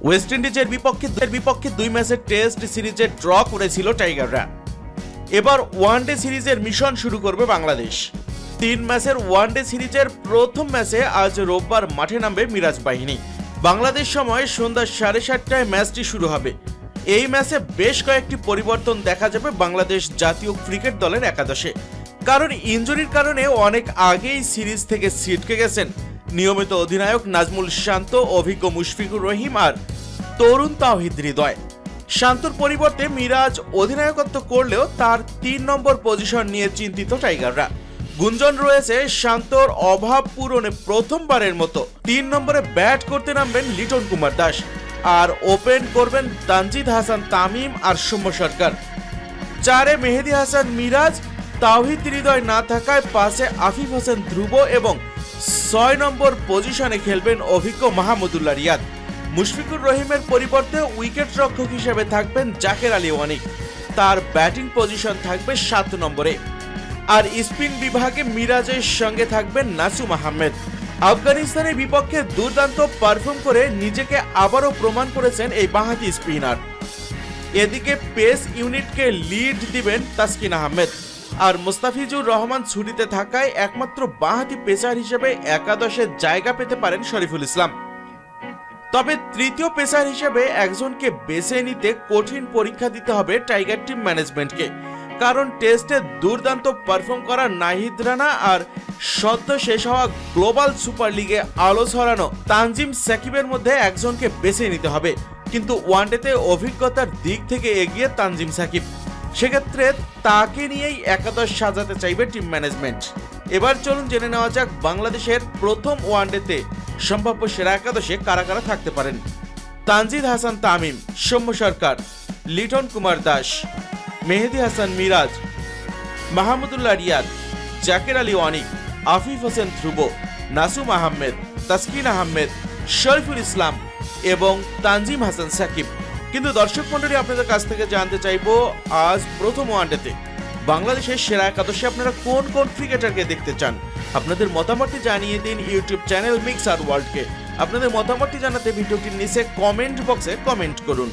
West ইন্ডিজের বিপক্ষে 2 ম্যাচের টেস্ট সিরিজে ড্র করেছিল টাইগাররা। এবার ওয়ানডে সিরিজের মিশন শুরু করবে বাংলাদেশ। 3 ম্যাচের ওয়ানডে সিরিজের প্রথম ম্যাচে আজ রোববার মাঠে নামবে মিরাজ বাহিনী। বাংলাদেশ সময় সন্ধ্যা 7:30টায় ম্যাচটি শুরু হবে। এই ম্যাচে বেশ কয়েকটি পরিবর্তন দেখা যাবে বাংলাদেশ জাতীয় ক্রিকেট দলের একাদশে, কারণ ইনজুরির কারণে অনেক আগেই সিরিজ থেকে ছিটকে গেছেন নিয়মিত অধিনায়ক নাজমুল শান্ত, অভিজ্ঞ মুশফিকুর রহিম আর তরুণ তাওহিদ হৃদয়। শান্তর পরিবর্তে মিরাজ অধিনায়কত্ব করলেও তার 3 নম্বর পজিশন নিয়ে চিন্তিত টাইগাররা। গুঞ্জন রয়েছে শান্তর অভাব পূরণে প্রথমবারের মতো 3 নম্বরে ব্যাট করতে নামবেন লিটন কুমার দাস, আর ওপেন করবেন তানজিদ হাসান তামিম আর সৌম্য সরকার। 4-এ মেহেদী হাসান মিরাজ, তাওহিদ হৃদয় না থাকায় 5-এ আফিফ হোসেন ধ্রুব এবং 6 নম্বর পজিশনে খেলবেন অভিজ্ঞ মাহমুদুল্লাহ রিয়াদ। মুশফিকুর রহিমের পরিবর্তে উইকেট রক্ষক হিসেবে থাকবেন জাকের আলী ওয়ানিক, তার ব্যাটিং পজিশন থাকবে 7 নম্বরে। আর স্পিন বিভাগে মিরাজের সঙ্গে থাকবেন নাসুম আহমেদ। আফগানিস্তানের বিপক্ষে দুর্দান্ত পারফর্ম করে নিজেকে আবারও প্রমাণ করেছেন এই বাঁহাতি স্পিনার। এদিকে পেস ইউনিটকে লিড দিবেন তাসকিন আহমেদ, আর মুস্তাফিজুর রহমান ছুটিতে থাকায় একমাত্র বাঁহাতি পেসার হিসেবে একাদশে জায়গা পেতে পারেন শরীফুল ইসলাম। তবে তৃতীয় পেসার হিসেবে একজনকে বেছে নিতে কঠিন পরীক্ষা দিতে হবে টাইগার টিম ম্যানেজমেন্টকে, কারণ টেস্টে দুর্দান্ত পারফর্ম করা নাহিদ রানা আর সদ্য শেষ হওয়া গ্লোবাল সুপার লিগে আলো ছড়ানো তানজিম সাকিবের মধ্যে একজনকে বেছে নিতে হবে। কিন্তু ওয়ানডেতে অভিজ্ঞতার দিক থেকে এগিয়ে তানজিম সাকিব, সেক্ষেত্রে তাকে নিয়েই একাদশ সাজাতে চাইবে টিম ম্যানেজমেন্ট। এবার চলুন জেনে নেওয়া যাক বাংলাদেশের প্রথম ওয়ানডেতে সম্ভাব্য সেরা একাদশে কারা কারা থাকতে পারেন। তানজিদ হাসান তামিম, সৌম্য সরকার, লিটন কুমার দাস, মেহেদী হাসান মিরাজ, মাহমুদুল্লাহ রিয়াদ, জাকের আলী ওয়ানিক, আফিফ হোসেন ধ্রুব, নাসুম আহমেদ, তাসকিন আহমেদ, শরীফুল ইসলাম এবং তানজিম হাসান সাকিব। কিন্তু দর্শক মণ্ডলী, আপনাদের কাছ থেকে জানতে চাইবো আজ প্রথম ওয়ানডেতে বাংলাদেশের সেরা একাদশে আপনারা কোন কোন ক্রিকেটারকে দেখতে চান। আপনাদের মতামতটি জানিয়ে দিন ইউটিউব চ্যানেল মিক্সার ওয়ার্ল্ডকে। আপনাদের মতামতটি জানাতে ভিডিওটির নিচে কমেন্ট বক্সে কমেন্ট করুন।